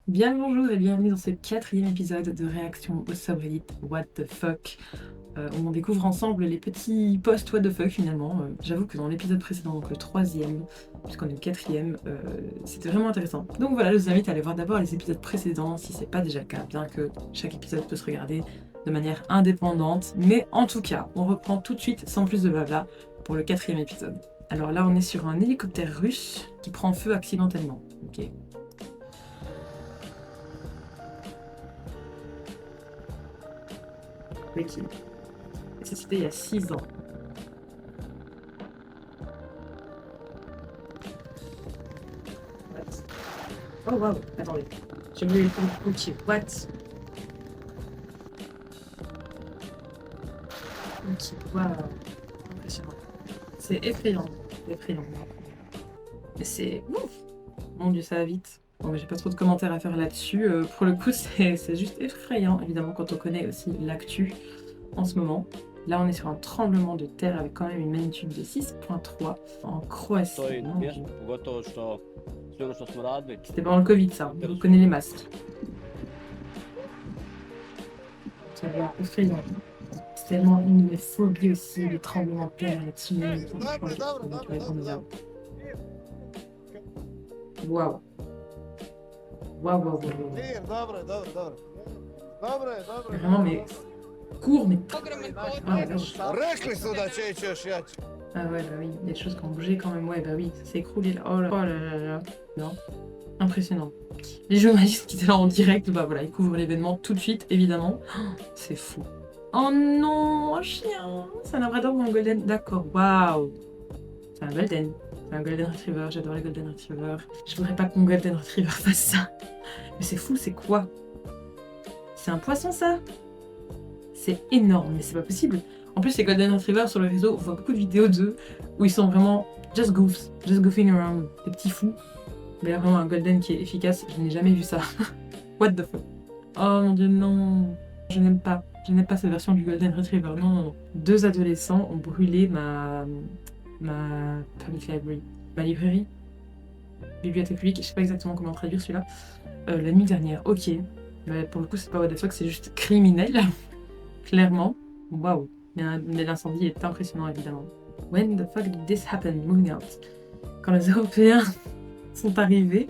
Bien le bonjour et bienvenue dans ce quatrième épisode de Réaction au subreddit What the fuck, où on découvre ensemble les petits posts What the fuck finalement. J'avoue que dans l'épisode précédent, donc le troisième, puisqu'on est le quatrième, c'était vraiment intéressant. Donc voilà, je vous invite à aller voir d'abord les épisodes précédents si c'est pas déjà le cas, bien que chaque épisode peut se regarder de manière indépendante. Mais en tout cas, on reprend tout de suite sans plus de blabla pour le quatrième épisode. Alors là, on est sur un hélicoptère russe qui prend feu accidentellement. Ok. Ok. Ça, c'était il y a 6 ans. What? Oh wow, attendez. Je vais le ok, what? Ok, wow. Impressionnant. C'est effrayant. Effrayant. Mais c'est ouf. Mon dieu, ça va vite. Bon, mais j'ai pas trop de commentaires à faire là-dessus. Pour le coup, c'est juste effrayant, évidemment, quand on connaît aussi l'actu en ce moment. Là, on est sur un tremblement de terre avec quand même une magnitude de 6,3 en Croatie. To je Mon smiješno, dieu. pogotovo što sve ono što smo radili. C'était pendant le Covid, ça. On connaît les masques. C'est effrayant. C'est tellement une phobie aussi, les tremblements de terre, les tsunamis, tout. Waouh. Waouh, waouh, waouh. Mir, dobro, dobro, dobro. Dobro je, dobro je. Vraiment, mais court, mais. Ah, la vache. Rekli su da će ići još jače. Ah ouais, bah oui, il y a des choses qui ont bougé quand même. Ouais, bah oui, ça s'est écroulé là. Oh là là là. Non. Impressionnant. Les journalistes qui étaient là en direct, bah voilà, ils couvrent l'événement tout de suite, évidemment. Oh, c'est fou. Oh non, un chien. C'est un labrador ou un golden? D'accord, waouh. C'est un golden. C'est un golden retriever, j'adore les golden retrievers. Je voudrais pas que mon golden retriever fasse ça. Mais c'est fou, c'est quoi? C'est un poisson ça? C'est énorme, mais c'est pas possible. En plus, les golden retrievers sur le réseau, on voit beaucoup de vidéos d'eux où ils sont vraiment just goofs, just goofing around, des petits fous. Mais là, vraiment un golden qui est efficace, je n'ai jamais vu ça. What the fuck? Oh mon dieu, non. Je n'aime pas. Je n'aime pas cette version du golden retriever. Non, non, non. 2 adolescents ont brûlé ma public library, ma librairie, bibliothèque publique, je sais pas exactement comment traduire celui-là, la nuit dernière. Ok, mais pour le coup c'est pas what the fuck, c'est juste criminel, clairement. Waouh, mais l'incendie est impressionnant évidemment. When the fuck did this happen? Moving out. Quand les Européens sont arrivés,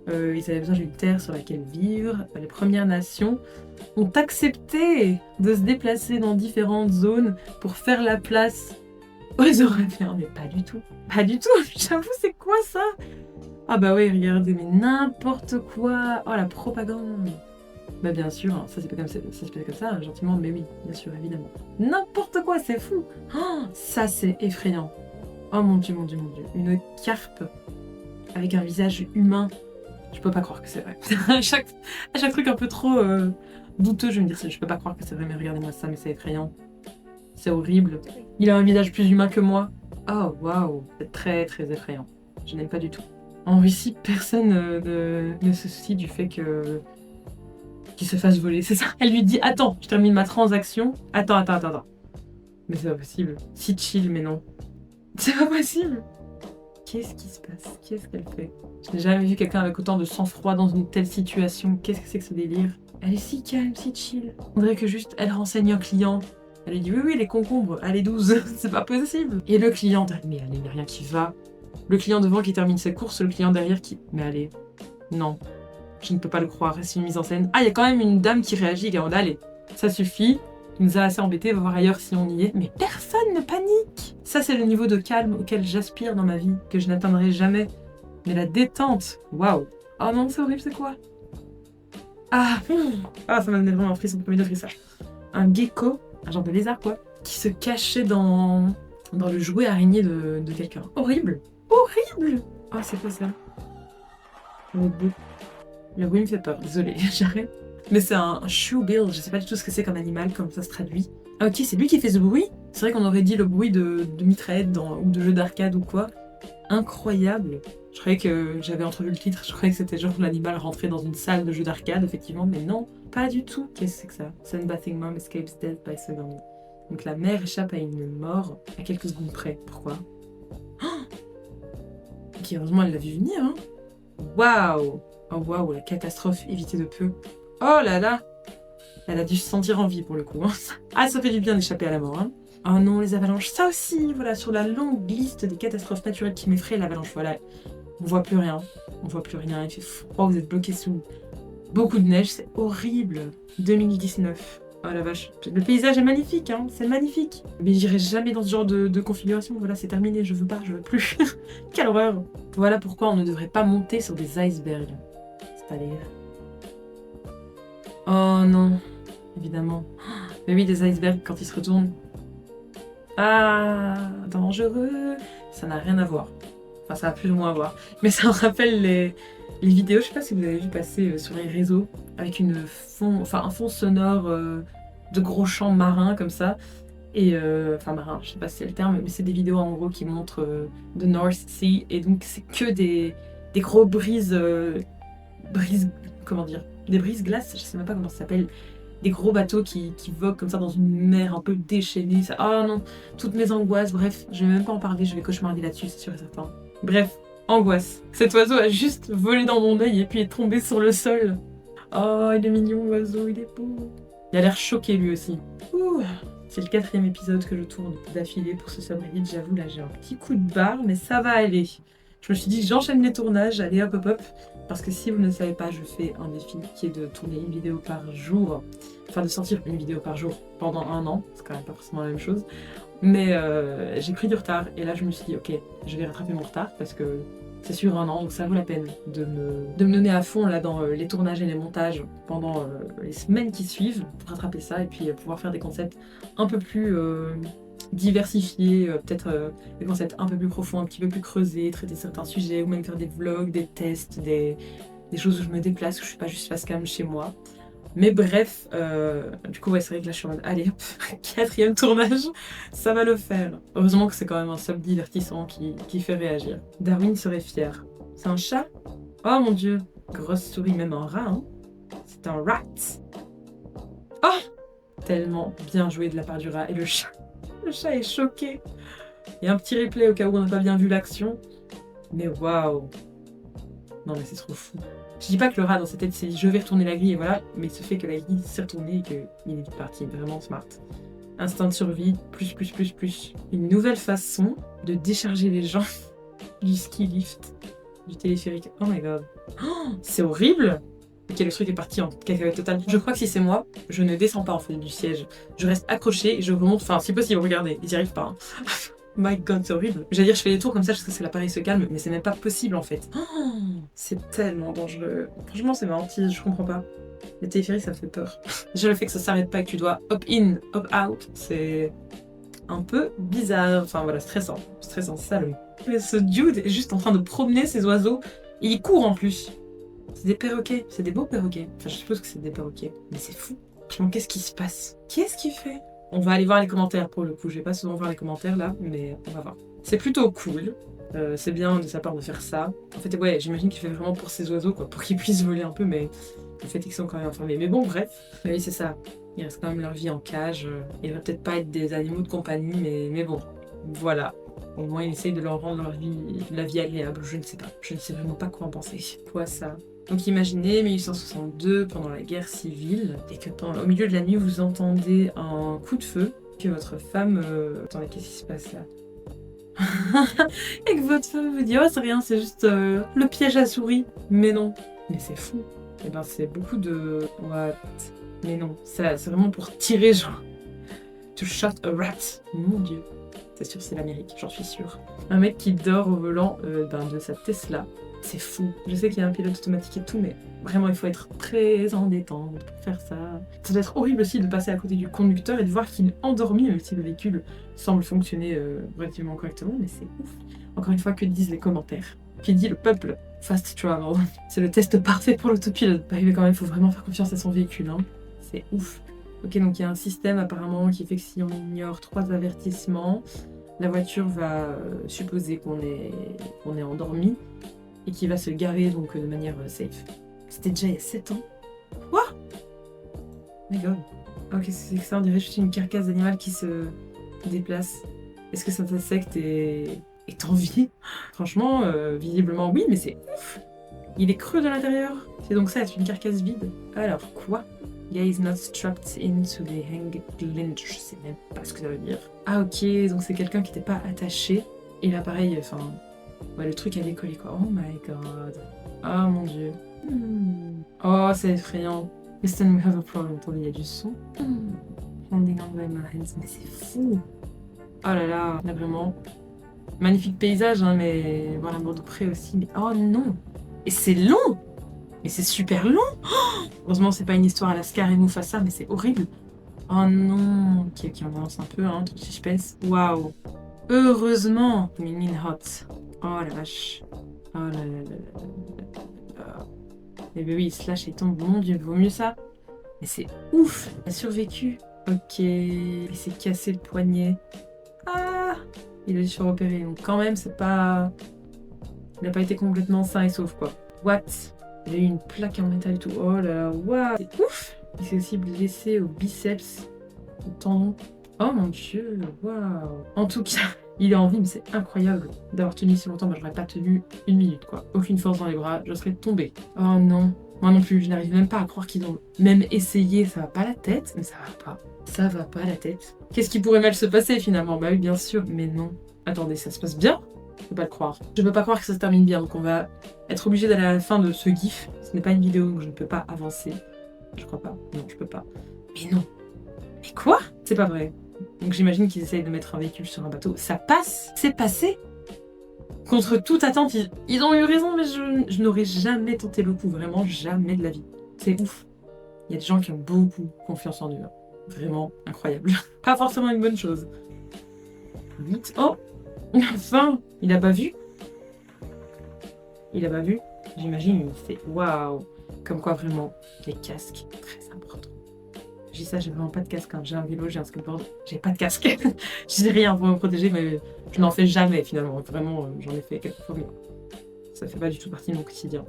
ils avaient besoin d'une terre sur laquelle vivre. Les Premières Nations ont accepté de se déplacer dans différentes zones pour faire la place aux Européens, mais pas du tout. Pas du tout, j'avoue, c'est quoi ça? Ah bah ouais, regardez, mais n'importe quoi. Oh, la propagande. Bah bien sûr, hein, ça c'est pas comme ça, hein, gentiment, mais oui, bien sûr, évidemment. N'importe quoi, c'est fou. Oh, ça c'est effrayant. Oh mon dieu, mon dieu, mon dieu. Une carpe avec un visage humain. Je peux pas croire que c'est vrai. à chaque truc un peu trop douteux, je vais me dire, je peux pas croire que c'est vrai, mais regardez-moi ça, mais c'est effrayant. C'est horrible. Il a un visage plus humain que moi. Oh waouh, c'est très très effrayant. Je n'aime pas du tout. En Russie, personne ne se soucie du fait qu'il se fasse voler, c'est ça. Elle lui dit attends, je termine ma transaction. Attends. Mais c'est pas possible. Si chill, mais non. C'est pas possible. Qu'est-ce qui se passe? Qu'est-ce qu'elle fait? Je n'ai jamais vu quelqu'un avec autant de sang-froid dans une telle situation. Qu'est-ce que c'est que ce délire? Elle est si calme, si chill. On dirait que juste elle renseigne un client. Elle lui dit oui, les concombres, allez 12, c'est pas possible. Et le client, mais allez, il n'y a rien qui va. Le client devant qui termine ses courses, le client derrière qui... Mais allez, non, je ne peux pas le croire, c'est une mise en scène. Ah, il y a quand même une dame qui réagit, gars, allez, ça suffit. Il nous a assez embêtés, va voir ailleurs si on y est. Mais personne ne panique. Ça, c'est le niveau de calme auquel j'aspire dans ma vie, que je n'atteindrai jamais. Mais la détente, waouh. Oh non, c'est horrible, c'est quoi? Ah, ça m'a donné vraiment un frisson, premier degré ça. Un gecko, un genre de lézard quoi, qui se cachait dans le jouet araignée de quelqu'un. Horrible. Horrible. Oh, c'est quoi ça? Le bruit me fait peur, désolée, j'arrête. Mais c'est un shoebill, je sais pas du tout ce que c'est comme animal, comme ça se traduit. Ah ok, c'est lui qui fait ce bruit. C'est vrai qu'on aurait dit le bruit de mitraillette ou de jeu d'arcade ou quoi. Incroyable. Je croyais que j'avais entrevu le titre, je croyais que c'était genre l'animal rentré dans une salle de jeu d'arcade, effectivement, mais non, pas du tout. Qu'est-ce que c'est que ça? Sunbathing mom escapes death by Suddenly. Donc la mère échappe à une mort à quelques secondes près. Pourquoi? Ok, heureusement elle l'a vu venir, hein. Waouh. Oh waouh, la catastrophe évitée de peu. Oh là là. Elle a dû se sentir en vie pour le coup. Hein. Ah, ça fait du bien d'échapper à la mort. Hein. Oh non, les avalanches. Ça aussi, voilà, sur la longue liste des catastrophes naturelles qui m'effraient, l'avalanche, voilà. On voit plus rien. On voit plus rien. Il fait froid, vous êtes bloqués sous beaucoup de neige. C'est horrible. 2019. Oh la vache. Le paysage est magnifique, hein. C'est magnifique. Mais j'irai jamais dans ce genre de configuration. Voilà, c'est terminé. Je veux pas, je veux plus. Quelle horreur. Voilà pourquoi on ne devrait pas monter sur des icebergs. C'est pas l'air. Oh non. Évidemment. Mais oui, des icebergs quand ils se retournent. Ah, dangereux. Ça n'a rien à voir. Enfin, ça a plus ou moins à voir. Mais ça me rappelle les vidéos, je sais pas si vous avez vu passer sur les réseaux, avec un fond sonore de gros champs marins comme ça. Et enfin marin, je sais pas si c'est le terme, mais c'est des vidéos en gros qui montrent The North Sea. Et donc c'est que des gros comment dire, des brises-glaces, je sais même pas comment ça s'appelle. Des gros bateaux qui voguent comme ça dans une mer un peu déchaînée. Ça... Oh non, toutes mes angoisses, bref, je vais même pas en parler, je vais cauchemarder là-dessus, c'est sûr et certain. Bref, angoisse. Cet oiseau a juste volé dans mon œil et puis est tombé sur le sol. Oh, il est mignon l'oiseau, il est beau. Il a l'air choqué lui aussi. Ouh, c'est le 4e épisode que je tourne d'affilée pour ce subreddit, j'avoue, là j'ai un petit coup de barre, mais ça va aller. Je me suis dit, j'enchaîne les tournages, allez hop hop hop. Parce que si vous ne le savez pas, je fais un défi qui est de tourner une vidéo par jour. Enfin, de sortir une vidéo par jour pendant 1 an. C'est quand même pas forcément la même chose. Mais j'ai pris du retard. Et là, je me suis dit, ok, je vais rattraper mon retard parce que c'est sur 1 an. Donc ça vaut la peine de me donner à fond là dans les tournages et les montages pendant les semaines qui suivent pour rattraper ça. Et puis pouvoir faire des concepts un peu plus... diversifier, peut-être des concepts un peu plus profonds, un petit peu plus creusés, traiter certains sujets, ou même faire des vlogs, des tests, des choses où je me déplace, où je suis pas juste face cam chez moi. Mais bref, du coup, ouais, c'est vrai que là, je suis en mode, allez, hop, 4e tournage, ça va le faire. Heureusement que c'est quand même un sub divertissant qui fait réagir. Darwin serait fier. C'est un chat? Oh mon dieu, grosse souris, même un rat, hein. C'est un rat. Oh! Tellement bien joué de la part du rat et le chat. Le chat est choqué. Il y a un petit replay au cas où on n'a pas bien vu l'action. Mais waouh. Non mais c'est trop fou. Je dis pas que le rat dans sa tête s'est dit je vais retourner la grille et voilà, mais ce fait que la grille s'est retournée et qu'il est parti. Vraiment smart. Instinct de survie, plus. Une nouvelle façon de décharger les gens du ski lift, du téléphérique. Oh my god. Oh, c'est horrible. Ok, le truc est parti en cacahuète totale. Je crois que si c'est moi, je ne descends pas en fait du siège. Je reste accrochée et je remonte. Enfin, si possible, regardez, ils n'y arrivent pas. Hein. My god, c'est horrible. J'allais dire, je fais des tours comme ça parce que l'appareil se calme, mais c'est même pas possible en fait. Oh, c'est tellement dangereux. Franchement, c'est ma hantise, je comprends pas. Les téléphériques, ça me fait peur. Déjà, le fait que ça s'arrête pas et que tu dois hop in, hop out, c'est un peu bizarre. Enfin voilà, stressant. Stressant, c'est ça le mot. Mais ce dude est juste en train de promener ses oiseaux. Et il court en plus. C'est des perroquets, c'est des beaux perroquets. Enfin, je suppose que c'est des perroquets. Mais c'est fou. Franchement, qu'est-ce qui se passe? Qu'est-ce qu'il fait? On va aller voir les commentaires pour le coup. Je vais pas souvent voir les commentaires là, mais on va voir. C'est plutôt cool. C'est bien de sa part de faire ça. En fait, ouais, j'imagine qu'il fait vraiment pour ses oiseaux, quoi, pour qu'ils puissent voler un peu, mais le fait est qu'ils sont quand même enfermés. Mais bon, bref. Mais oui, c'est ça. Ils restent quand même leur vie en cage. Ils va peut-être pas être des animaux de compagnie, mais bon, voilà. Au moins, ils essayent de leur rendre la vie agréable. Je ne sais pas. Je ne sais vraiment pas quoi en penser. Quoi ça? Donc imaginez 1862 pendant la guerre civile et que au milieu de la nuit vous entendez un coup de feu, que votre femme... Attendez, qu'est-ce qui se passe là? Et que votre femme vous dit oh c'est rien, c'est juste le piège à souris. Mais non. Mais c'est fou. Et ben c'est beaucoup de... What? Mais non, c'est vraiment pour tirer genre... To shot a rat. Mon dieu. C'est sûr c'est l'Amérique, j'en suis sûre. Un mec qui dort au volant de sa Tesla. C'est fou. Je sais qu'il y a un pilote automatique et tout, mais vraiment, il faut être très en détente pour faire ça. Ça doit être horrible aussi de passer à côté du conducteur et de voir qu'il est endormi, même si le véhicule semble fonctionner relativement correctement, mais c'est ouf. Encore une fois, que disent les commentaires? Que dit le peuple? Fast travel. C'est le test parfait pour l'autopilote. Bah, mais quand même, il faut vraiment faire confiance à son véhicule, hein. C'est ouf. Ok, donc il y a un système apparemment qui fait que si on ignore 3 avertissements, la voiture va supposer qu'on est endormi. Et qui va se garer donc de manière safe. C'était déjà il y a 7 ans. Quoi? My god. Ok, c'est que ça, on dirait juste une carcasse d'animal qui se déplace. Est-ce que cet insecte est en vie? Franchement, visiblement oui, mais c'est ouf. Il est creux de l'intérieur. C'est donc ça, être une carcasse vide. Alors, quoi? Yeah, is not strapped into the hang glitch. Je sais même pas ce que ça veut dire. Ah, ok, donc c'est quelqu'un qui n'était pas attaché. Et là, pareil, enfin... Ouais, le truc a décollé, quoi. Oh my god. Oh mon dieu. Oh, c'est effrayant. Listen, we have a problem. Attendez, il y a du son. Holding on by my hands. Mais c'est fou. Oh là là, là vraiment. Magnifique paysage, hein, mais voir l'amour de près aussi. Mais oh non. Et c'est long. Mais c'est super long. Oh, heureusement, c'est pas une histoire à la Scar et Mufasa, mais c'est horrible. Oh non. Ok, on avance un peu, hein, tout de suspense. Waouh. Heureusement. Minin hot. Oh la vache. Oh là là là là là. Mais oui, il se lâche et tombe. Mon dieu, vaut mieux ça. Mais c'est ouf. Il a survécu. Ok. Il s'est cassé le poignet. Ah. Il a dû se repérer. Donc quand même, c'est pas... Il n'a pas été complètement sain et sauf, quoi. What? Il a eu une plaque en métal et tout. Oh là là, waouh. C'est ouf. Il s'est aussi blessé au biceps, au tendon. Oh mon dieu, waouh. En tout cas, il est en vie, mais c'est incroyable d'avoir tenu si longtemps. Moi, j'aurais pas tenu une minute, quoi. Aucune force dans les bras, je serais tombée. Oh non. Moi non plus, je n'arrive même pas à croire qu'ils ont même essayé. Ça va pas la tête, mais ça va pas. Ça va pas la tête. Qu'est-ce qui pourrait mal se passer finalement? Bah oui, bien sûr, mais non. Attendez, ça se passe bien? Je peux pas le croire. Je peux pas croire que ça se termine bien, donc on va être obligé d'aller à la fin de ce gif. Ce n'est pas une vidéo, donc je ne peux pas avancer. Je crois pas. Non, je peux pas. Mais non. Mais quoi? C'est pas vrai. Donc j'imagine qu'ils essayent de mettre un véhicule sur un bateau. Ça passe? C'est passé? Contre toute attente, ils ont eu raison, mais je n'aurais jamais tenté le coup. Vraiment, jamais de la vie. C'est ouf. Il y a des gens qui ont beaucoup confiance en eux. Vraiment incroyable. Pas forcément une bonne chose. Vite. Oh! Enfin! Il a pas vu? Il a pas vu? J'imagine, il fait waouh! Comme quoi, vraiment, les casques, très important. Je dis ça, j'ai vraiment pas de casque. Hein. J'ai un vélo, j'ai un skateboard, j'ai pas de casque. Je dis rien pour me protéger, mais je n'en fais jamais finalement. Vraiment, j'en ai fait quelques fois, mais ça fait pas du tout partie de mon quotidien.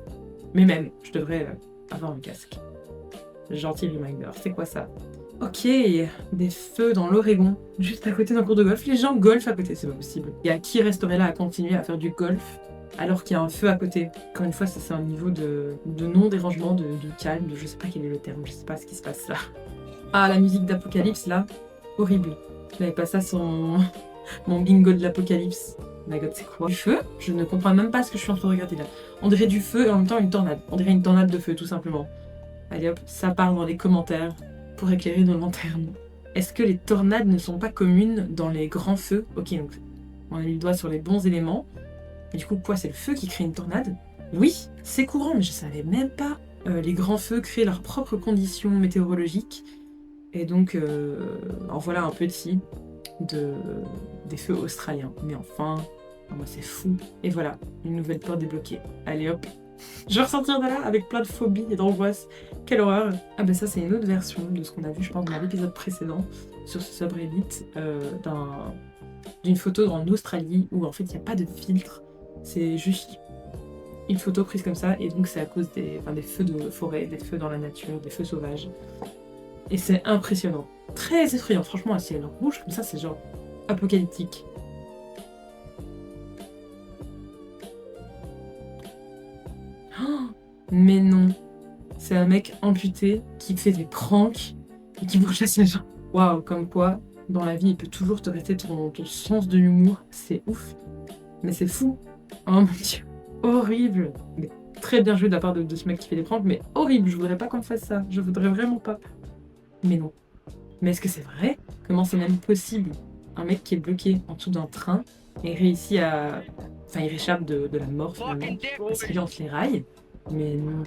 Mais même, je devrais avoir un casque. Gentil reminder. C'est quoi ça? Ok, des feux dans l'Oregon, juste à côté d'un cours de golf. Les gens golfent à côté, c'est pas possible. Il y a qui resterait là à continuer à faire du golf alors qu'il y a un feu à côté? Encore une fois, ça c'est un niveau de non-dérangement, de calme, de je sais pas quel est le terme, je sais pas ce qui se passe là. Ah, la musique d'Apocalypse là, horrible. Je n'avais pas ça sur mon bingo de l'Apocalypse. My god, c'est quoi? Du feu? Je ne comprends même pas ce que je suis en train de regarder là. On dirait du feu et en même temps une tornade. On dirait une tornade de feu tout simplement. Allez hop, ça part dans les commentaires. Pour éclairer nos lanternes. Est-ce que les tornades ne sont pas communes dans les grands feux? Ok, donc on a mis le doigt sur les bons éléments. Et du coup, quoi, c'est le feu qui crée une tornade? Oui, c'est courant, mais je savais même pas. Les grands feux créent leurs propres conditions météorologiques. Et donc, en voilà un petit des feux australiens. Mais enfin, moi c'est fou. Et voilà, une nouvelle porte débloquée. Allez hop. Je vais ressortir de là avec plein de phobies et d'angoisse. Quelle horreur! Ah ben ça c'est une autre version de ce qu'on a vu je pense dans l'épisode précédent sur ce subreddit d'une photo en Australie où en fait il n'y a pas de filtre. C'est juste une photo prise comme ça et donc c'est à cause des feux de forêt, des feux dans la nature, des feux sauvages. Et c'est impressionnant. Très effrayant, franchement un ciel rouge comme ça c'est genre apocalyptique. Mais non, c'est un mec amputé qui fait des pranks et qui pourchasse les gens. Waouh, comme quoi, dans la vie, il peut toujours te rester ton sens de l'humour. C'est ouf. Mais c'est fou. Oh mon dieu, horrible. Mais très bien joué de la part de ce mec qui fait des pranks, mais horrible. Je voudrais pas qu'on fasse ça. Je voudrais vraiment pas. Mais non. Mais est-ce que c'est vrai? Comment c'est même possible? Un mec qui est bloqué en dessous d'un train et réussit à... Enfin, il réchappe de la mort finalement parce qu'il est entre les rails. Mais non.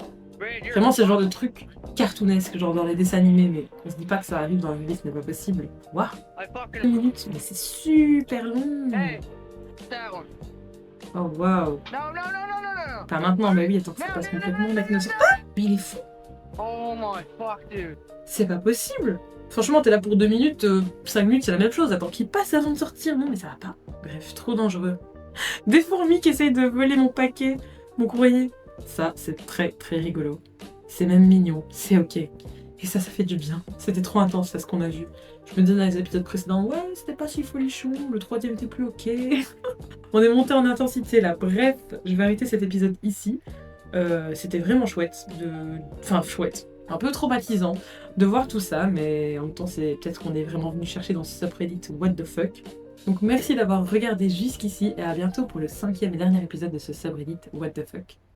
Vraiment, c'est le genre de truc cartoonesque, genre dans les dessins animés, mais on se dit pas que ça arrive dans la vie, ce n'est pas possible. Waouh! 1 minute, mais c'est super long! Oh waouh! Pas maintenant, bah oui, attends que ça passe complètement, mec ne sort pas! Mais il est fou! Oh my fuck, dude. C'est pas possible! Franchement, t'es là pour 2 minutes, 5 minutes, c'est la même chose, attends qu'il passe avant de sortir, non mais ça va pas. Bref, trop dangereux. Des fourmis qui essayent de voler mon paquet, mon courrier. Ça, c'est très très rigolo. C'est même mignon, c'est ok. Et ça fait du bien. C'était trop intense, c'est ce qu'on a vu. Je me disais dans les épisodes précédents, ouais, c'était pas si folichon, le 3e était plus ok. On est monté en intensité là. Bref, je vais arrêter cet épisode ici. C'était vraiment chouette, enfin chouette, un peu traumatisant de voir tout ça, mais en même temps c'est peut-être qu'on est vraiment venu chercher dans ce subreddit what the fuck. Donc merci d'avoir regardé jusqu'ici et à bientôt pour le 5e et dernier épisode de ce subreddit what the fuck.